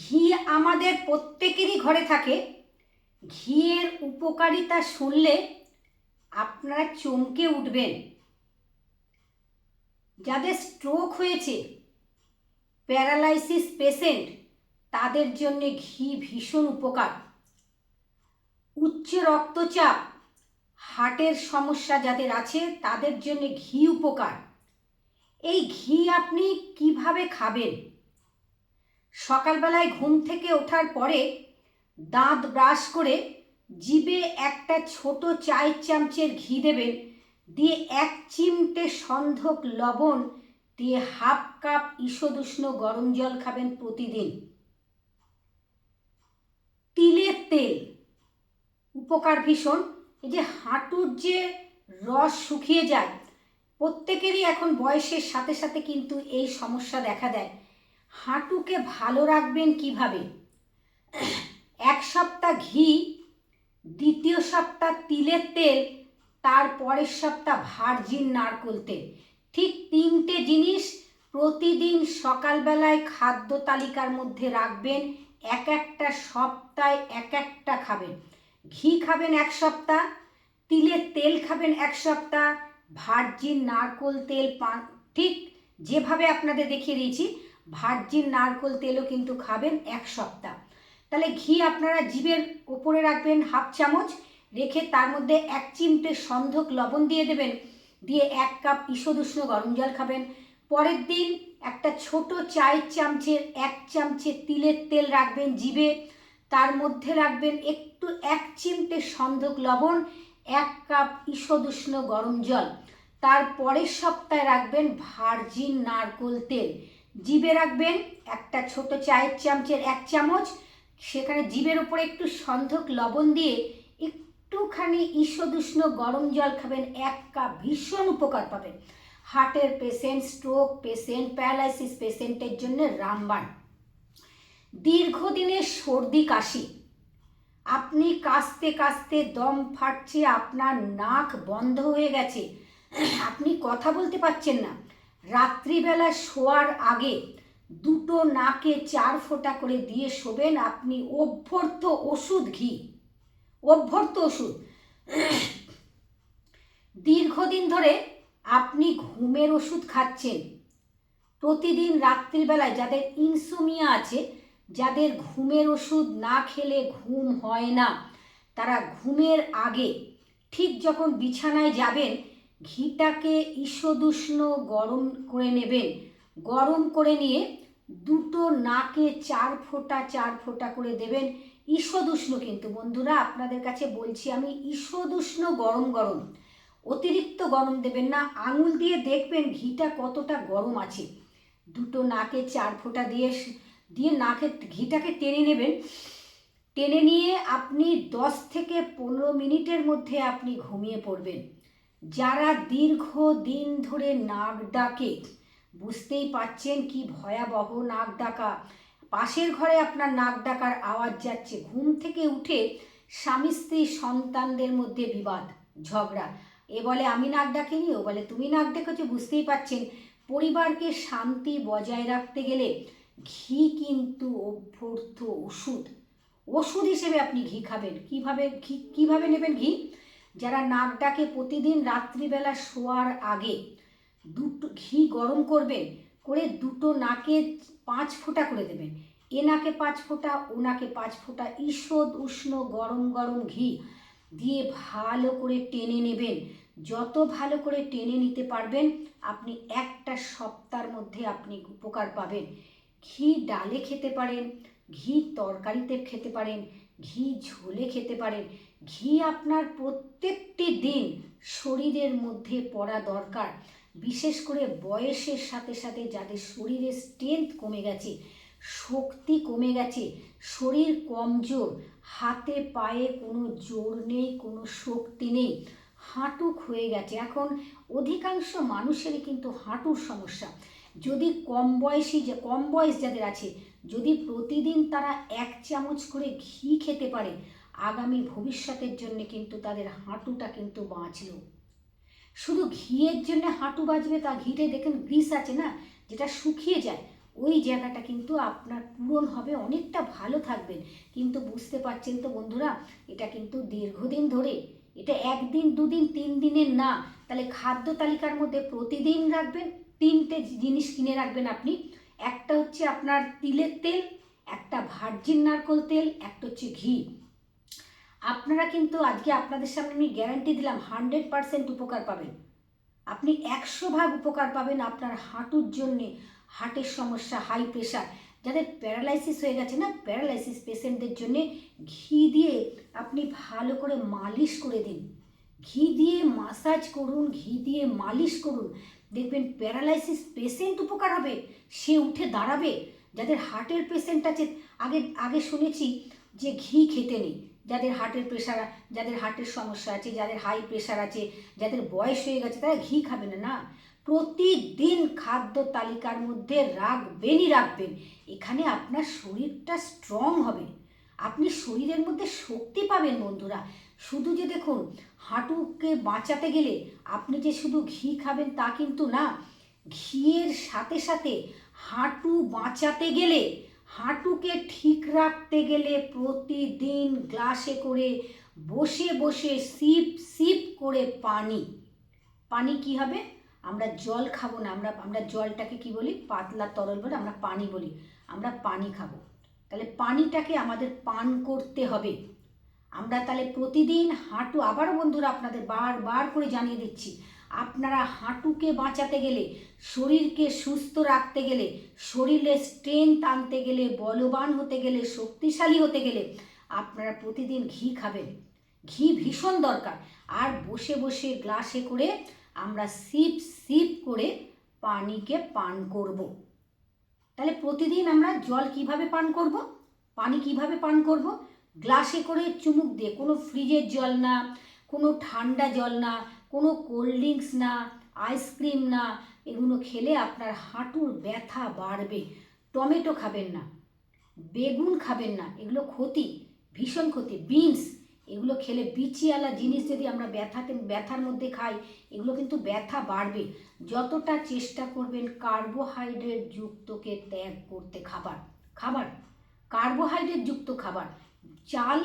ঘি আমাদের প্রত্যেকেরই ঘরে থাকে। ঘিয়ের উপকারিতা শুনলে আপনারা চমকে উঠবেন। যাদের স্ট্রোক হয়েছে, প্যারালাইসিস পেশেন্ট, তাদের জন্য ঘি ভীষণ উপকার। উচ্চ রক্তচাপ, হার্টের সমস্যা যাদের আছে তাদের জন্য ঘি উপকার। এই ঘি আপনি কিভাবে খাবেন? সকালবেলায় ঘুম থেকে ওঠার পরে দাঁত ব্রাশ করে জিভে একটা ছোট চায়ের চামচের ঘি দেবেন, দিয়ে 1 চিমটে সন্ধক লবণ দিয়ে হাফ কাপ ঈষদুষ্ণ গরম জল খাবেন প্রতিদিন। তিলের তেল উপকার ভীষণ। এই যে হাঁটুর যে রস শুকিয়ে যায়, প্রত্যেকেরই এখন বয়সের সাথে সাথে কিন্তু এই সমস্যা দেখা দেয়। হাঁটুকে ভালো রাখবেন কিভাবে? 1 সপ্তাহ ঘি, দ্বিতীয় সপ্তাহ তিলের তেল, তার পরের সপ্তাহ ভার্জিন নারকেল তেল। ঠিক 3টে জিনিস প্রতিদিন সকালবেলায় খাদ্য তালিকার মধ্যে রাখবেন। একটা সপ্তাহে একটা খাবেন। ঘি খাবেন 1 সপ্তাহ, তিলের তেল খাবেন 1 সপ্তাহ, ভার্জিন নারকেল তেল ঠিক যেভাবে আপনাদের দেখিয়ে দিয়েছি ভার্জিন নারকেল তেলও কিন্তু খাবেন 1 সপ্তাহ। তাহলে ঘি আপনারা জিভের উপরে রাখবেন হাফ চামচ, রেখে তার মধ্যে 1 চিমটে সন্ধক লবণ দিয়ে দেবেন, দিয়ে 1 কাপ ঈষদুষ্ণ গরম জল খাবেন। পরের দিন একটা ছোট চায়ের চামচের 1 চামচে তিলের তেল রাখবেন জিভে, তার মধ্যে রাখবেন একটু 1 চিমটে সন্ধক লবণ, 1 কাপ ঈষদুষ্ণ গরম জল। তার পরের সপ্তাহে রাখবেন ভার্জিন নারকেল তেল, জিভে রাখবেন একটা ছোট চায়ের চামচের 1 চামচ, সেখানে জিভের উপরে একটু সন্ধক লবণ দিয়ে একটুখানি ঈষদুষ্ণ গরম জল খাবেন 1 কাপ। ভীষণ উপকার পাবেন। হার্টের পেশেন্ট, স্ট্রোক পেশেন্ট, প্যারালাইসিস পেশেন্টের জন্য রামবাণ। দীর্ঘদিনের সর্দি কাশি, আপনি কাশতে কাশতে দম ফাটছে, আপনার নাক বন্ধ হয়ে গেছে, আপনি কথা বলতে পারছেন না, রাত্রিবেলা শোয়ার আগে 2টো নাকে 4 ফোঁটা করে দিয়ে শোবেন। আপনি অভ্যর্থ ওষুধ ঘি, অভ্যর্থ ওষুধ। দীর্ঘদিন ধরে আপনি ঘুমের ওষুধ খাচ্ছেন, প্রতিদিন রাত্রিবেলায় যাদের ইনসোমিয়া আছে, যাদের ঘুমের ওষুধ না খেলে ঘুম হয় না, তারা ঘুমের আগে ঠিক যখন বিছানায় যাবেন ঘিটাকে ঈষদুষ্ণ গরম করে নেবেন। গরম করে নিয়ে 2টো নাকে 4 ফোঁটা করে দেবেন। ঈষদুষ্ণ, কিন্তু বন্ধুরা আপনাদের কাছে বলছি আমি, ঈষদুষ্ণ গরম গরম, অতিরিক্ত গরম দেবেন না। আঙুল দিয়ে দেখবেন ঘিটা কতটা গরম আছে। 2টো নাকে 4 ফোঁটা দিয়ে নাকে ঘিটাকে টেনে নেবেন। টেনে নিয়ে আপনি 10 থেকে 15 মিনিটের মধ্যে আপনি ঘুমিয়ে পড়বেন। যারা দীর্ঘদিন ধরে নাক ডাকে, বুঝতেই পাচ্ছেন কি ভয়াবহ নাক ডাকা, পাশের ঘরে আপনার নাক ডাকার আওয়াজ যাচ্ছে, ঘুম থেকে উঠে স্বামী স্ত্রী সন্তানদের মধ্যে বিবাদ ঝগড়া, এ বলে আমি নাক ডাকিনি, ও বলে তুমি নাক ডেকেছো, বুঝতেই পাচ্ছেন। পরিবারকে শান্তি বজায় রাখতে গেলে ঘি কিন্তু অভ্যর্থ ওষুধ। ওষুধ হিসেবে আপনি ঘি খাবেন। কিভাবে নেবেন ঘি? যারা নাক ডাকে প্রতিদিন রাত্রিবেলা শোয়ার আগে 2টো ঘি গরম করবেন, করে 2টো নাকে 5 ফোঁটা করে দেবেন। এ নাকে 5 ফোঁটা, ও নাকে 5 ফোঁটা, ঈষদ উষ্ণ গরম গরম ঘি দিয়ে ভালো করে টেনে নেবেন। যত ভালো করে টেনে নিতে পারবেন আপনি একটা সপ্তাহের মধ্যে আপনি উপকার পাবেন। ঘি ডালে খেতে পারেন, ঘি তরকারিতে খেতে পারেন, ঘি ঝোলে খেতে পারেন। ঘি আপনার প্রত্যেকটি দিন শরীরের মধ্যে পড়া দরকার। বিশেষ করে বয়সের সাথে সাথে যাদের শরীরের স্ট্রেংথ কমে গেছে, শক্তি কমে গেছে, শরীর কমজোর, হাতে পায়ে কোনো জোর নেই, কোনো শক্তি নেই, হাঁটু ক্ষয়ে গেছে। এখন অধিকাংশ মানুষেরই কিন্তু হাঁটুর সমস্যা। যদি কম বয়স যাদের আছে, যদি প্রতিদিন তারা 1 চামচ করে ঘি খেতে পারে, আগামী ভবিষ্যতের জন্য কিন্তু তাদের হাঁটুটা কিন্তু বাঁচলো। শুধু ঘিয়ের জন্য হাঁটু বাঁচবে তা? ঘিতে দেখেন গ্রিস আছে না, যেটা শুকিয়ে যায়, ওই জায়গাটা কিন্তু আপনার পূরণ হবে, অনেকটা ভালো থাকবেন। কিন্তু বুঝতে পারছেন তো বন্ধুরা, এটা কিন্তু দীর্ঘদিন ধরে, এটা 1 দিন 2 দিন 3 দিনের না। তাহলে খাদ্য তালিকার মধ্যে প্রতিদিন রাখবেন 3টে জিনিস কিনে রাখবেন আপনি। একটা হচ্ছে আপনার তিলের তেল, একটা ভার্জিন নারকেল তেল, একটা হচ্ছে ঘি। আপনারা কিন্তু আজকে আপনাদের সামনে আমি গ্যারান্টি দিলাম 100% উপকার পাবেন। আপনি 100 ভাগ উপকার পাবেন আপনার হাঁটুর জন্যে, হার্টের সমস্যা, হাই প্রেশার, যাদের প্যারালাইসিস হয়ে গেছে না, প্যারালাইসিস পেশেন্টদের জন্যে ঘি দিয়ে আপনি ভালো করে মালিশ করে দিন। ঘি দিয়ে মাসাজ করুন, ঘি দিয়ে মালিশ করুন, দেখবেন প্যারালাইসিস পেশেন্ট উপকার হবে, সে উঠে দাঁড়াবে। যাদের হার্টের পেশেন্ট আছে, আগে আগে শুনেছি যে ঘি খেতে নেই, যাদের হার্টের প্রেশার, যাদের হার্টের সমস্যা আছে, যাদের হাই প্রেশার আছে, যাদের বয়স হয়ে গেছে, তারা ঘি খাবে না। না, প্রতিদিন খাদ্য তালিকার মধ্যে রাখবেনই রাখবেন। এখানে আপনার শরীরটা স্ট্রং হবে, আপনি শরীরের মধ্যে শক্তি পাবেন বন্ধুরা। শুধু যে দেখুন হাঁটুকে বাঁচাতে গেলে আপনি যে শুধু ঘি খাবেন তা কিন্তু না, ঘিয়ের সাথে সাথে হাঁটু বাঁচাতে গেলে, হাঁটুকে ঠিক রাখতে গেলে প্রতিদিন গ্লাসে করে বসে বসে সিপ সিপ করে পানি। পানি কি হবে, আমরা জল খাবো না, আমরা জলটাকে কি বলি, পাতলা তরল বলে আমরা পানি বলি, আমরা পানি খাবো। তাহলে পানিটাকে আমাদের পান করতে হবে। আমরা তাহলে প্রতিদিন হাঁটু, আবারও বন্ধুরা আপনাদের বারবার করে জানিয়ে দিচ্ছি, আপনারা হাঁটুকে বাঁচাতে গেলে, শরীরকে সুস্থ রাখতে গেলে, শরীরে স্ট্রেংথ আনতে গেলে, বলবান হতে গেলে, শক্তিশালী হতে গেলে আপনারা প্রতিদিন ঘি খাবেন। ঘি ভীষণ দরকার। আর বসে বসে গ্লাসে করে আমরা সিপ সিপ করে পানিকে পান করব। তাহলে প্রতিদিন আমরা জল কিভাবে পান করব, পানি কিভাবে পান করব, গ্লাসে করে চুমুক দিয়ে, কোনো ফ্রিজের জল না, কোনো ঠান্ডা জল না, কোনো কোল্ড ড্রিঙ্কস না, আইসক্রিম না। এগুলো খেলে আপনার হাঁটুর ব্যথা বাড়বে। টমেটো খাবেন না, বেগুন খাবেন না, এগুলো ক্ষতি, ভীষণ ক্ষতি। বিনস, এগুলো খেলে, বিচিওয়ালা জিনিস যদি আমরা ব্যথার মধ্যে খাই, এগুলো কিন্তু ব্যথা বাড়বে। যতটা চেষ্টা করবেন কার্বোহাইড্রেট যুক্তকে ত্যাগ করতে, খাবার কার্বোহাইড্রেট যুক্ত খাবার, চাল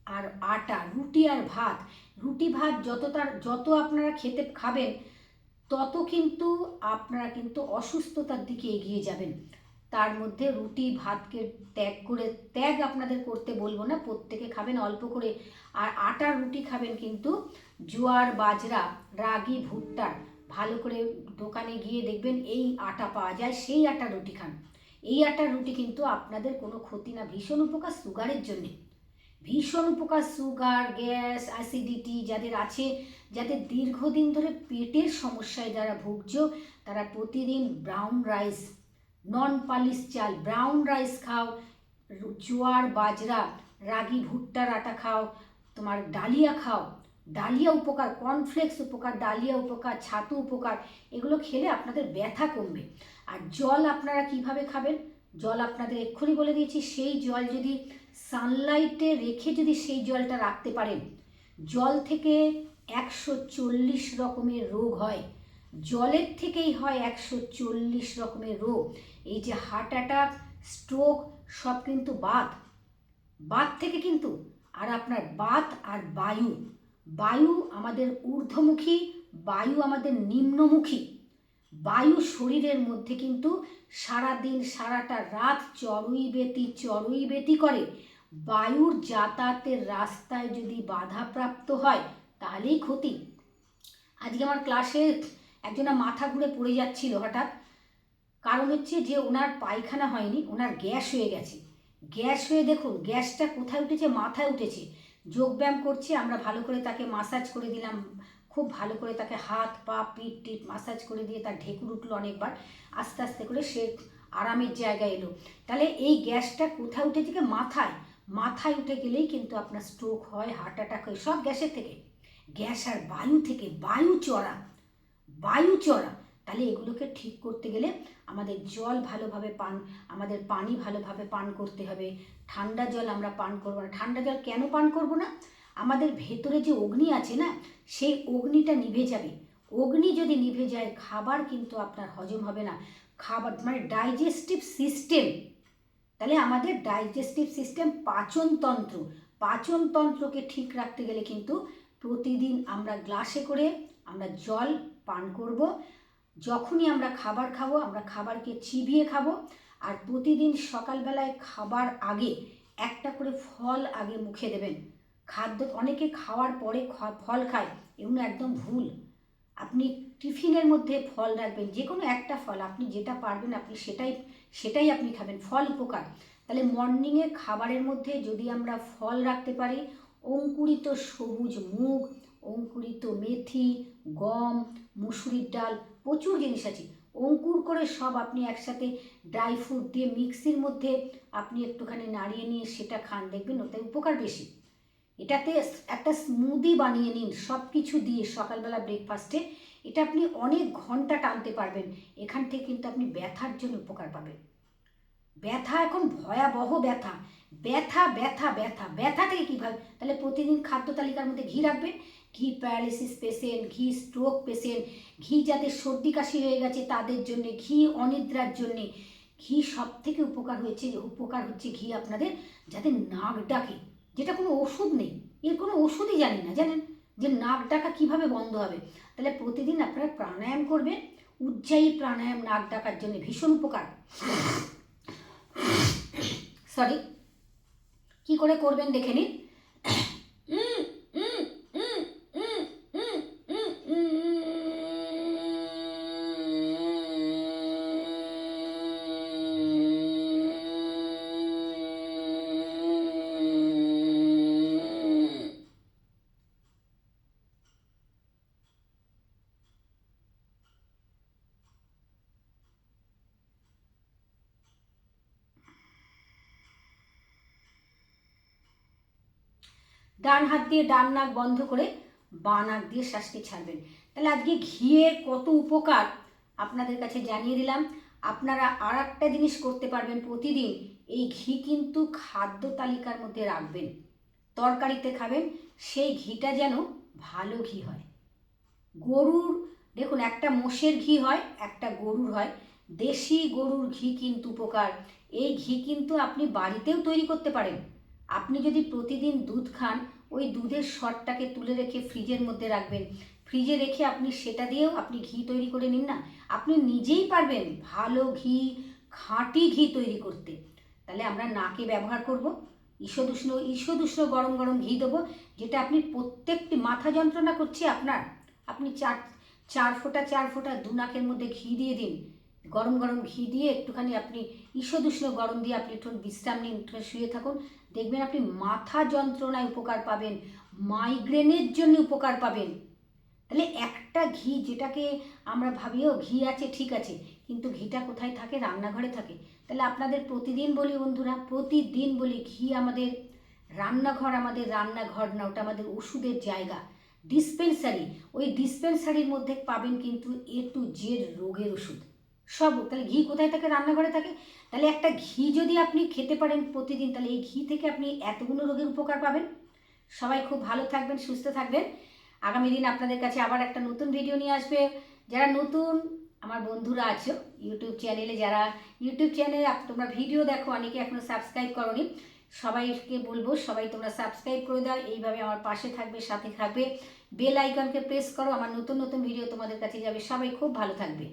আর আটা, রুটি আর ভাত, রুটি ভাত যত আপনারা খাবেন, তত কিন্তু আপনারা কিন্তু অসুস্থতার দিকে এগিয়ে যাবেন। তার মধ্যে রুটি ভাতকে ত্যাগ আপনাদের করতে বলবো না, প্রত্যেকে খাবেন অল্প করে। আর আটার রুটি খাবেন কিন্তু জোয়ার বাজরা, রাগি, ভুট্টার, ভালো করে দোকানে গিয়ে দেখবেন এই আটা পাওয়া যায়, সেই আটার রুটি খান। এই আটার রুটি কিন্তু আপনাদের কোনো ক্ষতি না, ভীষণ উপকার সুগারের জন্যে, ভীষণ উপকার। সুগার, গ্যাস, অ্যাসিডিটি যাদের আছে, যাদের দীর্ঘদিন ধরে পেটের সমস্যায় যারা ভুগছো, তারা প্রতিদিন ব্রাউন রাইস, নন পালিশ চাল, ব্রাউন রাইস খাও, জোয়ার বাজরা, রাগি, ভুট্টার আটা খাও, তোমার ডালিয়া খাও, ডালিয়া উপকার, কর্নফ্লেক্স উপকার, ডালিয়া উপকার, ছাতু উপকার। এগুলো খেলে আপনাদের ব্যথা কমবে। আর জল আপনারা কিভাবে খাবেন, জল আপনাদের এক্ষুনি বলে দিয়েছি। সেই জল যদি সানলাইটে রেখে যদি সেই জলটা রাখতে পারেন, জল থেকে 140 রকমের রোগ হয়, জলের থেকেই হয় 140 রকমের রোগ। এই যে হার্ট অ্যাটাক, স্ট্রোক, সব কিন্তু বাত থেকে কিন্তু। আর আপনার বাত আর বায়ু আমাদের ঊর্ধ্বমুখী, বায়ু আমাদের নিম্নমুখী। বায়ু শরীরের মধ্যে কিন্তু সারাদিন সারাটা রাত চড়ুই বেতি করে। বায়ুর যাতায়াতের রাস্তায় যদি বাধাপ্রাপ্ত হয় তাহলেই ক্ষতি। আজকে আমার ক্লাসে একজনা মাথা ঘুরে পড়ে যাচ্ছিল হঠাৎ, কারণ হচ্ছে যে ওনার পায়খানা হয়নি, ওনার গ্যাস হয়ে গেছে। গ্যাস হয়ে দেখুন গ্যাসটা কোথায় উঠেছে, মাথায় উঠেছে। যোগব্যায়াম করছে, আমরা ভালো করে তাকে মাসাজ করে দিলাম, খুব ভালো করে তাকে হাত পা পিঠ টিট মাসাজ করে দিয়ে তার ঢেকুর উঠলো অনেকবার, আস্তে আস্তে করে সে আরামের জায়গায় এলো। তাহলে এই গ্যাসটা কোথায় উঠেছে, কি মাথায় উঠে গেলেই কিন্তু আপনার স্ট্রোক হয়, হার্ট অ্যাটাক হয়, সব গ্যাসের থেকে। গ্যাস আর বায়ু থেকে, বায়ু চড়া। তাহলে এগুলোকে ঠিক করতে গেলে আমাদের জল ভালোভাবে আমাদের পানি ভালোভাবে পান করতে হবে। ঠান্ডা জল আমরা পান করবো না। ঠান্ডা জল কেন পান করবো না, আমাদের ভেতরে যে অগ্নি আছে না, সেই অগ্নিটা নিভে যাবে। অগ্নি যদি নিভে যায়, খাবার কিন্তু আপনার হজম হবে না। খাবার মানে ডাইজেস্টিভ সিস্টেম, তাহলে আমাদের ডাইজেস্টিভ সিস্টেম পাচনতন্ত্রকে ঠিক রাখতে গেলে কিন্তু প্রতিদিন আমরা গ্লাসে করে আমরা জল পান করব। যখনই আমরা খাবার খাবো আমরা খাবারকে চিবিয়ে খাবো। আর প্রতিদিন সকালবেলায় খাবার আগে একটা করে ফল আগে মুখে দেবেন। অনেকে খাওয়ার পরে ফল খায়, এগুলো একদম ভুল। আপনি টিফিনের মধ্যে ফল রাখবেন, যে কোনো একটা ফল, আপনি যেটা পারবেন আপনি সেটাই আপনি খাবেন। ফল উপকার। তাহলে মর্নিংয়ে খাবারের মধ্যে যদি আমরা ফল রাখতে পারি, অঙ্কুরিত সবুজ মুগ, অঙ্কুরিত মেথি, গম, মুসুরির ডাল, প্রচুর জিনিস আছে। অঙ্কুর করে সব আপনি একসাথে ড্রাই ফ্রুট দিয়ে মিক্সির মধ্যে আপনি একটুখানি নাড়িয়ে নিয়ে সেটা খান, দেখবেন ওতে উপকার বেশি। এটাতে একটা স্মুদি বানিয়ে নিন সব কিছু দিয়ে সকালবেলা ব্রেকফাস্টে, এটা আপনি অনেক ঘন্টা টানতে পারবেন। এখান থেকে কিন্তু আপনি ব্যথার জন্য উপকার পাবেন। ব্যথা এখন ভয়াবহ ব্যথা, ব্যথা ব্যথা ব্যথা ব্যথা থেকে কীভাবে, তাহলে প্রতিদিন খাদ্য তালিকার মধ্যে ঘি রাখবেন। ঘি প্যারালিসিস পেশেন্ট, ঘি স্ট্রোক পেশেন্ট, ঘি যাদের সর্দি কাশি হয়ে গেছে তাদের জন্যে, ঘি অনিদ্রার জন্যে, ঘি সব থেকে উপকার হচ্ছে ঘি আপনাদের যাদের নাক ডাকে, যেটা কোনো ওষুধ নেই, এর কোনো ওষুধই জানি না, জানেন যে নাক ডাকা কীভাবে বন্ধ হবে। তাহলে প্রতিদিন আপনারা প্রাণায়াম করবেন, উজ্জায়ী প্রাণায়াম নাক ডাকার জন্য ভীষণ উপকার। সরি, কি করে করবেন দেখে নিন। ডান হাত দিয়ে ডান নাক বন্ধ করে বাঁ নাক দিয়ে শ্বাসকে ছাড়বেন। তাহলে আজকে ঘিয়ের কত উপকার আপনাদের কাছে জানিয়ে দিলাম। আপনারা আর একটা জিনিস করতে পারবেন প্রতিদিন, এই ঘি কিন্তু খাদ্য তালিকার মধ্যে রাখবেন, তরকারিতে খাবেন, সেই ঘিটা যেন ভালো ঘি হয়। গরুর, দেখুন একটা মোষের ঘি হয়, একটা গরুর হয়, দেশি গরুর ঘি কিন্তু উপকার। এই ঘি কিন্তু আপনি বাড়িতেও তৈরি করতে পারেন। আপনি যদি প্রতিদিন দুধ খান, ওই দুধের সরটাকে তুলে রেখে ফ্রিজের মধ্যে রাখবেন, ফ্রিজে রেখে আপনি সেটা দিয়েও আপনি ঘি তৈরি করে নিন না, আপনি নিজেই পারবেন ভালো ঘি, খাঁটি ঘি তৈরি করতে। তাহলে আমরা নাকে ব্যবহার করব, ঈষদুষ্ণ গরম গরম ঘি দেবো, যেটা আপনি প্রত্যেকটি মাথা যন্ত্রণা করছে আপনার, আপনি চার ফোঁটা দু নাকের মধ্যে ঘি দিয়ে দিন, গরম গরম ঘি দিয়ে একটুখানি আপনি ঈষদুষ্ণ গরম দিয়ে আপনি একটু বিশ্রাম নিন, একটু শুয়ে থাকুন, দেখবেন আপনি মাথা যন্ত্রণায় উপকার পাবেন, মাইগ্রেনের জন্য উপকার পাবেন। তাহলে একটা ঘি, যেটাকে আমরা ভাবিও ঘি আছে ঠিক আছে, কিন্তু ঘিটা কোথায় থাকে? রান্নাঘরে থাকে। তাহলে আপনাদের প্রতিদিন বলি বন্ধুরা, প্রতিদিন বলি ঘি আমাদের রান্নাঘর, আমাদের রান্নাঘর না, ওটা আমাদের ওষুধের জায়গা, ডিসপেন্সারি। ওই ডিসপেন্সারির মধ্যে পাবেন কিন্তু A to Z রোগের ওষুধ সব। তাহলে ঘি কোথায় থাকে? রান্নাঘরে থাকে। তাহলে একটা ঘি যদি আপনি খেতে পারেন প্রতিদিন, তাহলে এই ঘি থেকে আপনি এতগুলো রোগের উপকার পাবেন। সবাই খুব ভালো থাকবেন, সুস্থ থাকবেন। আগামী দিন আপনাদের কাছে আবার একটা নতুন ভিডিও নিয়ে আসবে। যারা নতুন আমার বন্ধুরা আছো ইউটিউব চ্যানেলে, যারা ইউটিউব চ্যানেলে তোমরা ভিডিও দেখো, অনেকে এখনও সাবস্ক্রাইব করোনি, সবাইকে বলবো সবাই তোমরা সাবস্ক্রাইব করে দাও, এইভাবে আমার পাশে থাকবে, সাথে থাকবে, বেল আইকনকে প্রেস করো, আমার নতুন নতুন ভিডিও তোমাদের কাছে যাবে। সবাই খুব ভালো থাকবে।